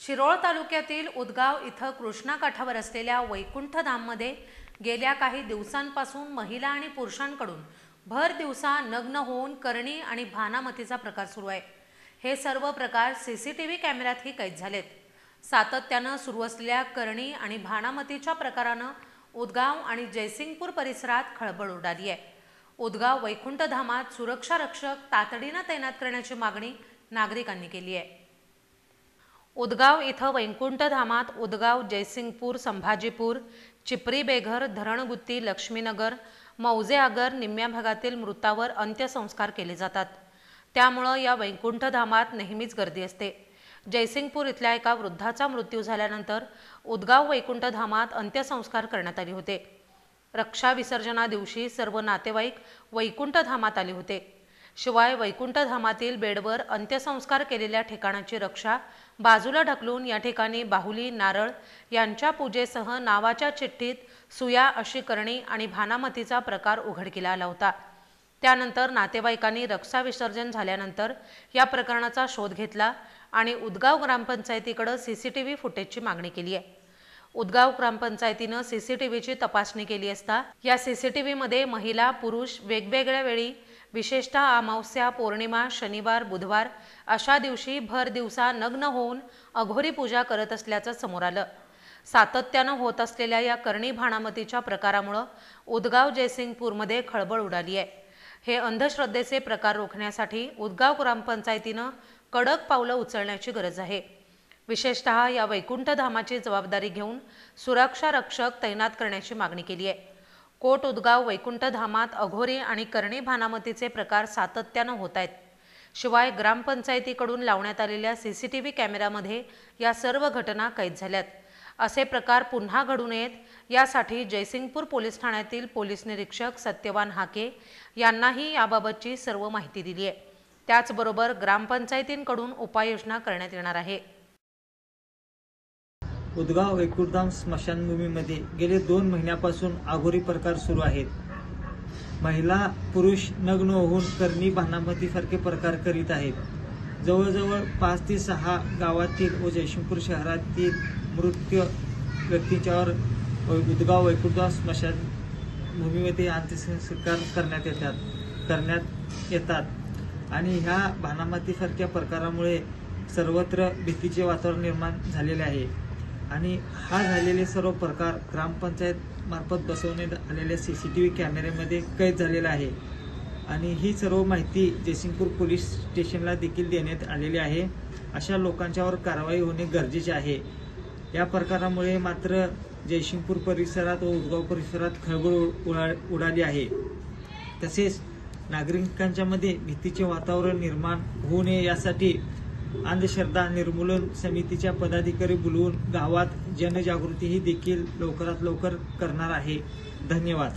शिरोळ तालुक्यातील उदगाव इथं कृष्णा काठावर असलेल्या वैकुंठ धाममध्ये गेल्या काही दिवसांपासून महिला आणि पुरुषांकडून भर दिवसा नग्न होऊन करणी आणि भानामतीचा प्रकार सुरू आहे। हे सर्व प्रकार सीसीटीव्ही कॅमेऱ्यातही कैद झालेत। सातत्याने सुरू असलेल्या करणी आणि भानामतीच्या प्रकाराने उदगाव आणि जयसिंगपूर परिसरात खळबळ उडाली आहे। उदगाव वैकुंठ धामात सुरक्षा रक्षक तातडीने तैनात करण्याची मागणी नागरिकांनी केली आहे। उदगाव इथं वैकुंठ धामात उदगाव, जयसिंगपूर, संभाजीपूर, चिपरी बेघर, धरणगुत्ती, लक्ष्मीनगर, मौजे आगर निम्म्या भागातील मृतावर अंत्यसंस्कार केले जातात। त्यामुळे या वैकुंठ धामात नेहमीच गर्दी असते। जयसिंगपूर इथल्या एका वृद्धाचा मृत्यू झाल्यानंतर उदगाव वैकुंठ धामात अंत्यसंस्कार करण्यात आले होते। रक्षा विसर्जना दिवशी सर्व नातेवाईक वैकुंठ धामात आले होते। शिवाय वैकुंठ धामातील बेडवर अंत्यसंस्कार केलेल्या ठिकाणाची रक्षा बाजूला ढकलून या ठिकाणी बाहुली, नारळ यांच्या पूजेसह नावाच्या चिठ्ठीत सुया अशी करणी आणि भानामतीचा प्रकार उघडकीला आला होता। त्यानंतर नातेवाईकांनी रक्षा विसर्जन झाल्यानंतर या प्रकरणाचा शोध घेतला आणि उदगाव ग्रामपंचायतीकडे सीसीटीव्ही फुटेजची मागणी केली आहे। उदगाव ग्रामपंचायतीने सीसीटीव्हीची तपासणी केली असता या सीसीटीव्हीमध्ये महिला पुरुष वेगवेगळ्या वेळी विशेषतः अमावस्या, पौर्णिमा, शनिवार, बुधवार अशा दिवशी भर दिवसा नग्न होऊन अघोरी पूजा करत असल्याचं समोर आलं। सातत्याने होत असलेल्या या करणी भानामतीच्या प्रकारामुळे उदगाव जयसिंगपूरमध्ये खळबळ उडाली आहे। हे अंधश्रद्धेचे प्रकार रोखण्यासाठी उदगाव ग्रामपंचायतीने कडक पावलं उचलण्याची गरज आहे। विशेषतः या वैकुंठ धामाची जबाबदारी घेऊन सुरक्षा रक्षक तैनात करण्याची मागणी केली आहे। कोट उदगाव वैकुंठ धामात अघोरी आणि करणी भानामतीचे प्रकार सातत्याने होत आहेत। शिवाय ग्रामपंचायतीकडून लावण्यात आलेल्या सीसीटीव्ही कॅमेऱ्यामध्ये या सर्व घटना कैद झाल्यात। असे प्रकार पुन्हा घडू नयेत यासाठी जयसिंगपूर पोलीस ठाण्यातील पोलीस निरीक्षक सत्यवान हाके यांनाही याबाबतची सर्व माहिती दिली आहे। त्याचबरोबर ग्रामपंचायतींकडून उपाययोजना करण्यात येणार आहे। उदगाव वैकुंठधाम स्मशानभूमीमध्ये गेले 2 महिन्यापासून अघोरी प्रकार सुरू आहेत। महिला पुरुष नग्न होऊन करणी भानामतीसारखे प्रकार करीत आहेत। जवळजवळ 5 ते 6 गावातील व जयसिंगपूर शहरातील मृत व्यक्तींच्यावर उदगाव वैकुंठधाम स्मशानभूमीमध्ये अंत्यसंस्कार करण्यात येतात आणि ह्या भानामतीसारख्या प्रकारामुळे सर्वत्र भीतीचे वातावरण निर्माण झालेले आहे आणि हा झालेले सर्व प्रकार ग्रामपंचायत मार्फत बसवण्यात आलेल्या सीसीटीव्ही कॅमेऱ्यामध्ये कैद झालेला आहे आणि ही सर्व माहिती जयसिंगपूर पोलीस स्टेशनला देखील देण्यात आलेली आहे। अशा लोकांच्यावर कारवाई होणे गरजेचे आहे। या प्रकारामुळे मात्र जयसिंगपूर परिसरात व उदगाव परिसरात खळबळ उडाली आहे। तसेच नागरिकांच्या मध्ये भीतीचे वातावरण निर्माण होऊ नये यासाठी अंधश्रद्धा निर्मूलन समितीच्या पदाधिकारी बोलवून गावात जनजागृती ही देखील लवकरात लवकर करणार आहे। धन्यवाद।